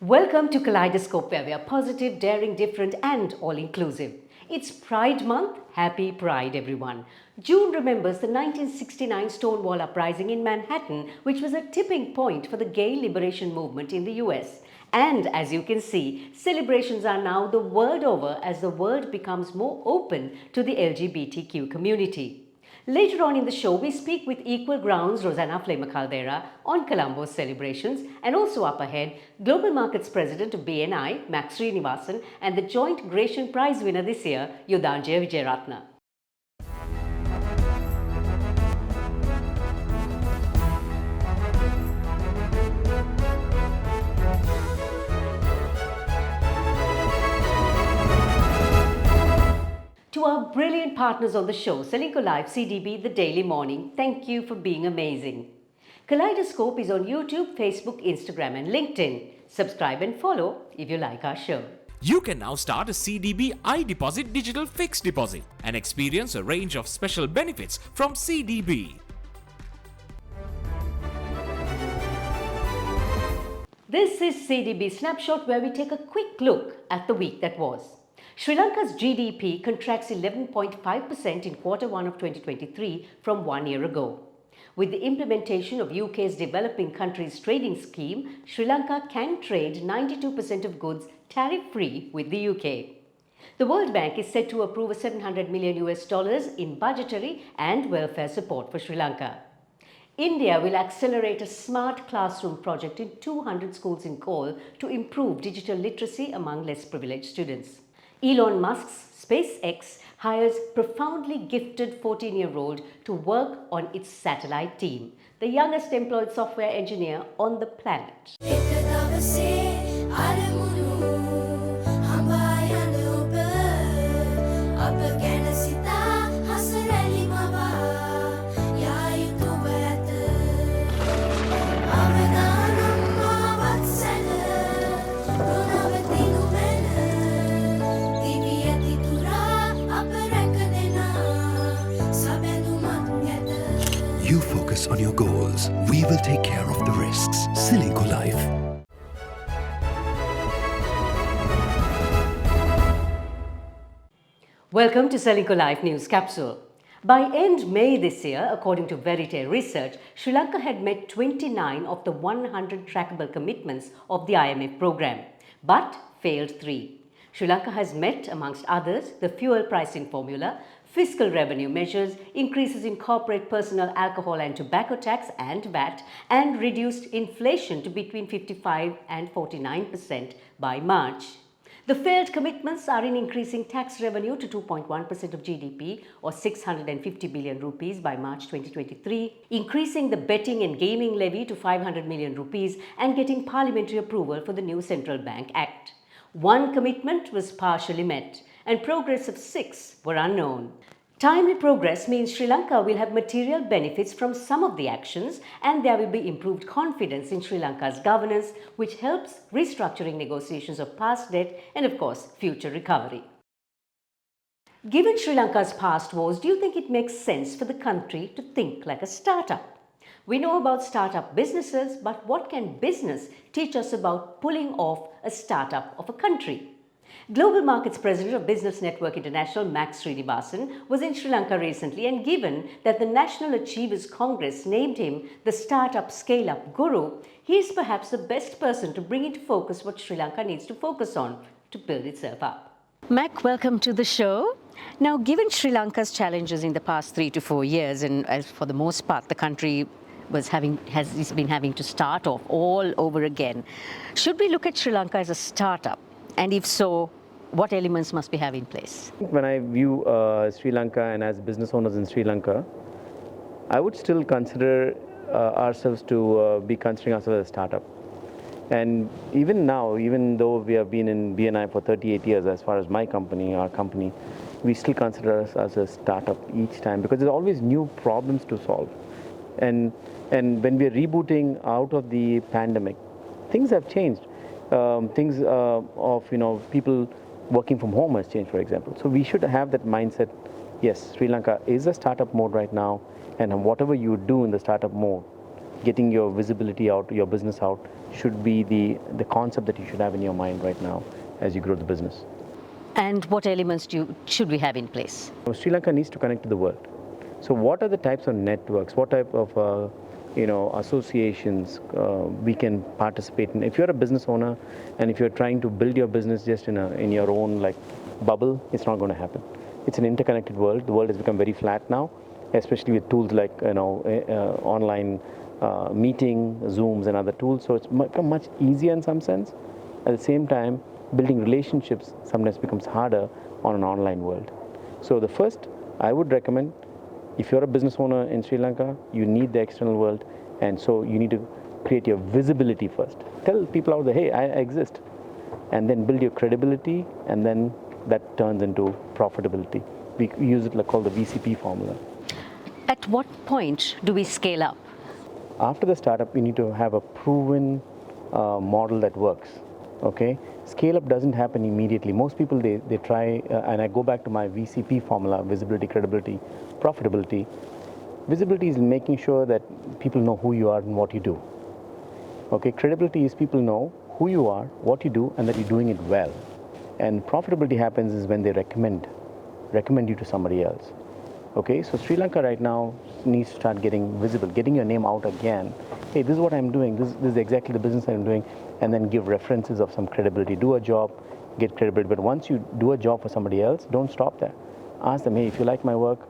Welcome to Kaleidoscope, where we are positive, daring, different, and all-inclusive. It's Pride Month. Happy Pride, everyone. June remembers the 1969 Stonewall Uprising in Manhattan, which was a tipping point for the gay liberation movement in the US. And as you can see, celebrations are now the world over as the world becomes more open to the LGBTQ community. Later on in the show, we speak with Equal Grounds' Rosanna Flema Caldera on Colombo's celebrations, and also up ahead, Global Markets President of BNI, Max Srinivasan, and the joint Grecian Prize winner this year, Yudhanjaya Vijayaratna. To our brilliant partners on the show, Srilanka Live, CDB, The Daily Morning, thank you for being amazing. Kaleidoscope is on YouTube, Facebook, Instagram and LinkedIn. Subscribe and follow if you like our show. You can now start a CDB iDeposit digital fixed deposit and experience a range of special benefits from CDB. This is CDB Snapshot, where we take a quick look at the week that was. Sri Lanka's GDP contracts 11.5% in Q1 of 2023 from 1 year ago. With the implementation of UK's Developing Countries Trading Scheme, Sri Lanka can trade 92% of goods tariff-free with the UK. The World Bank is set to approve a $700 million in budgetary and welfare support for Sri Lanka. India will accelerate a smart classroom project in 200 schools in Galle to improve digital literacy among less privileged students. Elon Musk's SpaceX hires profoundly gifted 14-year-old to work on its satellite team, the youngest employed software engineer on the planet. You focus on your goals. We will take care of the risks. Srilanka Life. Welcome to Srilanka Life News Capsule. By end May this year, according to Verite Research, Sri Lanka had met 29 of the 100 trackable commitments of the IMF program, but failed 3. Sri Lanka has met, amongst others, the fuel pricing formula, fiscal revenue measures, increases in corporate personal alcohol and tobacco tax and VAT, and reduced inflation to between 55 and 49% by March. The failed commitments are in increasing tax revenue to 2.1% of GDP or 650 billion rupees by March 2023, increasing the betting and gaming levy to 500 million rupees and getting parliamentary approval for the new Central Bank Act. 1 commitment was partially met and progress of 6 were unknown. Timely progress means Sri Lanka will have material benefits from some of the actions, and there will be improved confidence in Sri Lanka's governance, which helps restructuring negotiations of past debt and, of course, future recovery. Given Sri Lanka's past woes, do you think it makes sense for the country to think like a startup? We know about startup businesses, but what can business teach us about pulling off a startup of a country? Global Markets President of Business Network International, Max Srinivasan, was in Sri Lanka recently, and given that the National Achievers Congress named him the Startup Scale-Up Guru, he is perhaps the best person to bring into focus what Sri Lanka needs to focus on to build itself up. Mac, welcome to the show. Now, given Sri Lanka's challenges in the past 3 to 4 years, and as for the most part the country has been having to start off all over again, should we look at Sri Lanka as a startup? And if so, what elements must we have in place? When I view Sri Lanka and as business owners in Sri Lanka, I would still consider ourselves to be considering ourselves as a startup. And even now, even though we have been in BNI for 38 years, as far as my company, our company, we still consider us as a startup each time because there's always new problems to solve. And when we're rebooting out of the pandemic, things have changed. Things of people working from home has changed, for example. So we should have that mindset. Yes, Sri Lanka is a startup mode right now, and whatever you do in the startup mode, getting your visibility out, your business out, should be the concept that you should have in your mind right now as you grow the business. And what elements should we have in place? So Sri Lanka needs to connect to the world. So what are the types of networks, what type of associations we can participate in? If you're a business owner and if you're trying to build your business just in your own like bubble, it's not going to happen. It's an interconnected world. The world has become very flat now, especially with tools like online meeting, Zooms and other tools. So it's become much easier in some sense. At the same time, building relationships sometimes becomes harder on an online world. So the first, I would recommend, if you're a business owner in Sri Lanka, you need the external world, and so you need to create your visibility first. Tell people out there, hey, I exist, and then build your credibility, and then that turns into profitability. We use it called the VCP formula. At what point do we scale up? After the startup, you need to have a proven model that works. Okay, scale up doesn't happen immediately. Most people they try, and I go back to my VCP formula: visibility, credibility, profitability. Visibility is making sure that people know who you are and what you do. Okay, credibility is people know who you are, what you do, and that you're doing it well. And profitability happens is when they recommend you to somebody else. Okay, so Sri Lanka right now needs to start getting visible, getting your name out again. Hey, this is what I'm doing. This is exactly the business I'm doing. And then give references of some credibility. Do a job, get credibility. But once you do a job for somebody else, don't stop there. Ask them, hey, if you like my work,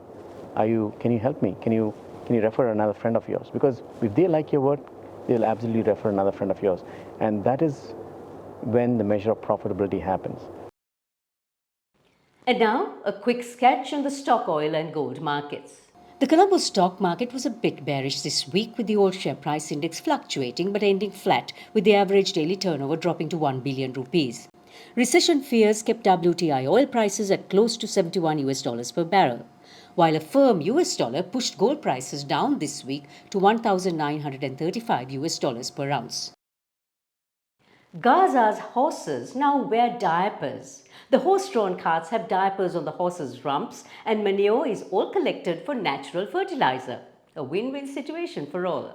can you help me? Can you refer another friend of yours? Because if they like your work, they'll absolutely refer another friend of yours. And that is when the measure of profitability happens. And now, a quick sketch on the stock, oil and gold markets. The Colombo stock market was a bit bearish this week, with the oil share price index fluctuating but ending flat, with the average daily turnover dropping to 1 billion rupees. Recession fears kept WTI oil prices at close to $71 per barrel, while a firm US dollar pushed gold prices down this week to $1,935 per ounce. Gaza's horses now wear diapers. The horse-drawn carts have diapers on the horses' rumps, and manure is all collected for natural fertilizer. A win-win situation for all.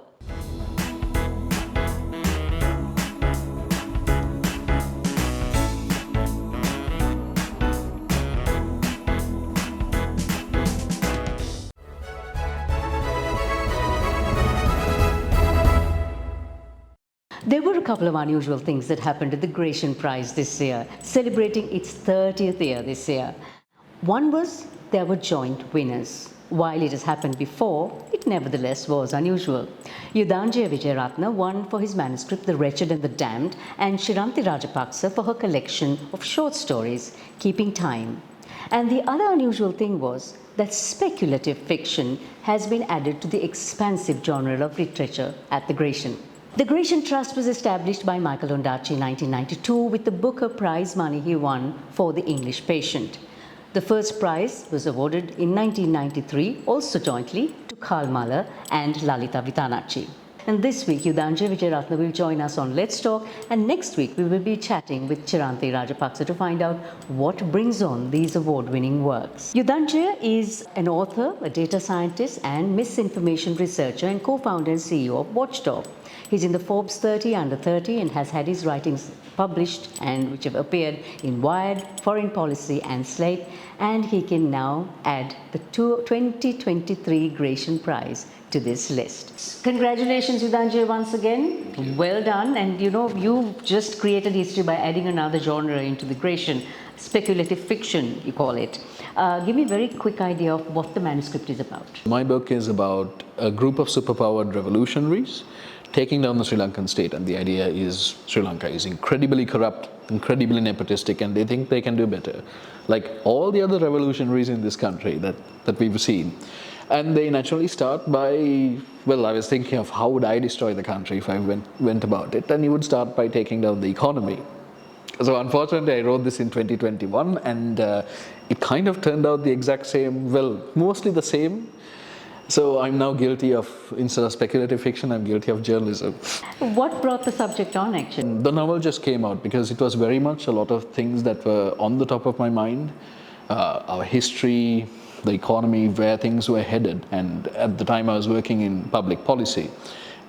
There were a couple of unusual things that happened at the Grecian Prize this year, celebrating its 30th year this year. One was there were joint winners. While it has happened before, it nevertheless was unusual. Yudhanjaya Vijayaratna won for his manuscript The Wretched and the Damned, and Shiranti Rajapaksa for her collection of short stories, Keeping Time. And the other unusual thing was that speculative fiction has been added to the expansive genre of literature at the Grecian. The Grecian Trust was established by Michael Ondaatje in 1992 with the Booker Prize money he won for The English Patient. The first prize was awarded in 1993, also jointly, to Karl Mahler and Lalita Vitanachi. And this week, Yudhanjaya Vijayaratna will join us on Let's Talk, and next week we will be chatting with Chiranti Rajapaksa to find out what brings on these award-winning works. Yudhanjaya is an author, a data scientist, and misinformation researcher, and co-founder and CEO of Watchdog. He's in the Forbes 30 Under 30 and has had his writings published and which have appeared in Wired, Foreign Policy and Slate, and he can now add the 2023 Grecian Prize to this list. Congratulations, Yudhanjaya, once again. Well done. And you just created history by adding another genre into the Grecian, speculative fiction, you call it. Give me a very quick idea of what the manuscript is about. My book is about a group of superpowered revolutionaries taking down the Sri Lankan state, and the idea is Sri Lanka is incredibly corrupt, incredibly nepotistic, and they think they can do better, like all the other revolutionaries in this country that we've seen. And they naturally start by, well, I was thinking of how would I destroy the country if I went about it, and you would start by taking down the economy. So unfortunately, I wrote this in 2021, and it kind of turned out the exact same, well, mostly the same. So I'm now guilty of, instead of speculative fiction, I'm guilty of journalism. What brought the subject on, actually? The novel just came out because it was very much a lot of things that were on the top of my mind. Our history, the economy, where things were headed. And at the time I was working in public policy.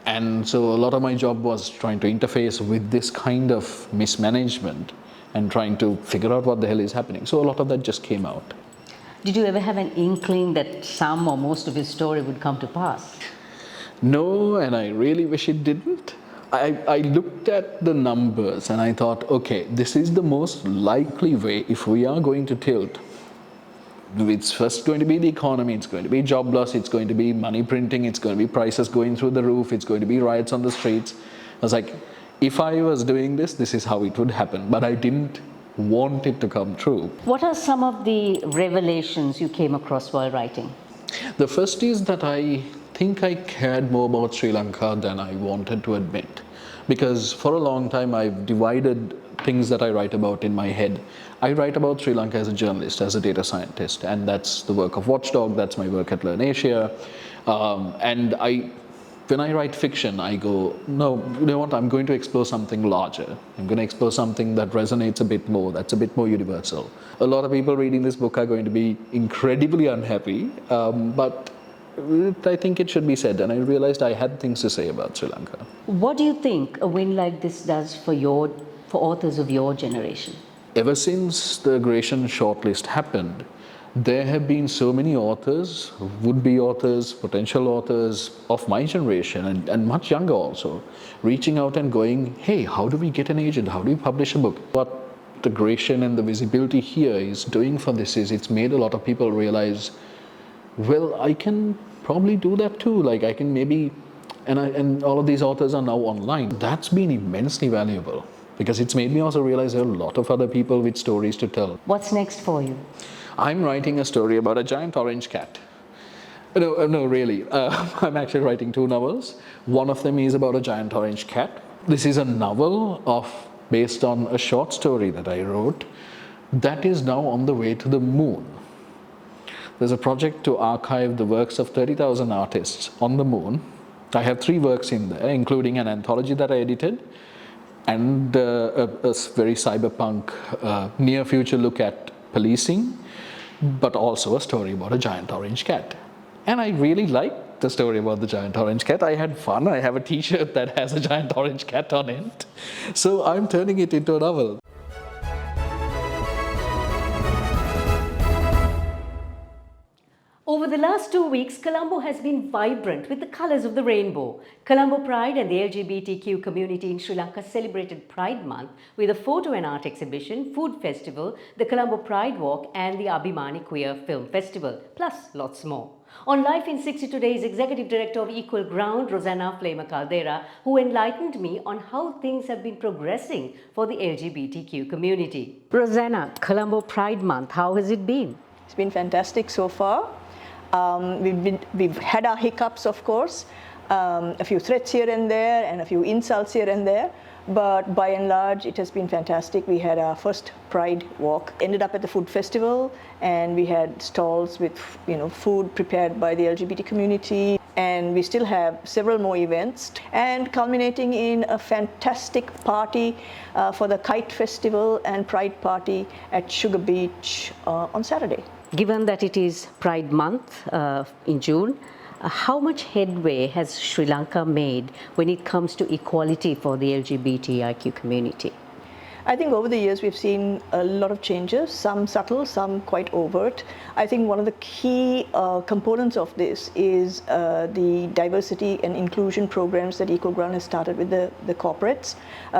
And so a lot of my job was trying to interface with this kind of mismanagement and trying to figure out what the hell is happening. So a lot of that just came out. Did you ever have an inkling that some or most of your story would come to pass? No, and I really wish it didn't. I looked at the numbers and I thought, okay, this is the most likely way if we are going to tilt. It's first going to be the economy, it's going to be job loss, it's going to be money printing, it's going to be prices going through the roof, it's going to be riots on the streets. I was like, if I was doing this, this is how it would happen. But I didn't want it to come true. What are some of the revelations you came across while writing? The first is that I think I cared more about Sri Lanka than I wanted to admit. Because for a long time I've divided things that I write about in my head. I write about Sri Lanka as a journalist, as a data scientist, and that's the work of Watchdog, that's my work at Learn Asia. When I write fiction, I go, no, you know what, I'm going to explore something larger. I'm going to explore something that resonates a bit more, that's a bit more universal. A lot of people reading this book are going to be incredibly unhappy, but I think it should be said, and I realized I had things to say about Sri Lanka. What do you think a win like this does for authors of your generation? Ever since the Grecian shortlist happened, there have been so many authors, would-be authors, potential authors of my generation and much younger also, reaching out and going, hey, how do we get an agent? How do we publish a book? What the Grecian and the visibility here is doing for this is it's made a lot of people realize, well, I can probably do that too. Like I can maybe, and all of these authors are now online. That's been immensely valuable because it's made me also realize there are a lot of other people with stories to tell. What's next for you? I'm writing a story about a giant orange cat. No, really. I'm actually writing 2 novels. One of them is about a giant orange cat. This is a novel based on a short story that I wrote that is now on the way to the moon. There's a project to archive the works of 30,000 artists on the moon. I have 3 works in there, including an anthology that I edited and a very cyberpunk near future look at policing, but also a story about a giant orange cat. And I really liked the story about the giant orange cat. I had fun. I have a t-shirt that has a giant orange cat on it. So I'm turning it into a novel. Over the last 2 weeks, Colombo has been vibrant with the colours of the rainbow. Colombo Pride and the LGBTQ community in Sri Lanka celebrated Pride Month with a photo and art exhibition, food festival, the Colombo Pride Walk and the Abhimani Queer Film Festival, plus lots more. On Life in 60 Today is Executive Director of Equal Ground, Rosanna Flema Caldera, who enlightened me on how things have been progressing for the LGBTQ community. Rosanna, Colombo Pride Month, how has it been? It's been fantastic so far. We've had our hiccups, of course, a few threats here and there and a few insults here and there, but by and large it has been fantastic. We had our first Pride walk, ended up at the food festival, and we had stalls with food prepared by the LGBT community, and we still have several more events, and culminating in a fantastic party for the Kite Festival and Pride Party at Sugar Beach on Saturday. Given that it is Pride Month in June, how much headway has Sri Lanka made when it comes to equality for the LGBTIQ community? I think over the years we've seen a lot of changes, some subtle, some quite overt. I think one of the key components of this is the diversity and inclusion programs that Equal Ground has started with the corporates.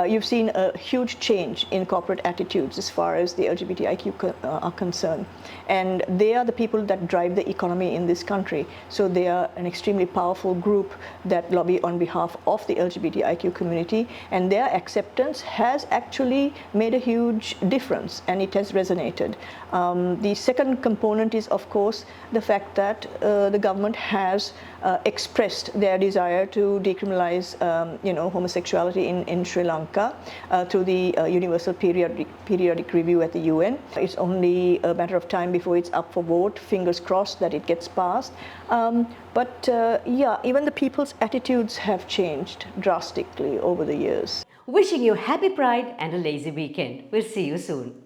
You've seen a huge change in corporate attitudes as far as the LGBTIQ are concerned. And they are the people that drive the economy in this country. So they are an extremely powerful group that lobby on behalf of the LGBTIQ community. And their acceptance has actually made a huge difference, and it has resonated. The second component is, of course, the fact that the government has expressed their desire to decriminalize homosexuality in Sri Lanka through the Universal Periodic Review at the UN. It's only a matter of time before it's up for vote. Fingers crossed that it gets passed. But even the people's attitudes have changed drastically over the years. Wishing you happy Pride and a lazy weekend. We'll see you soon.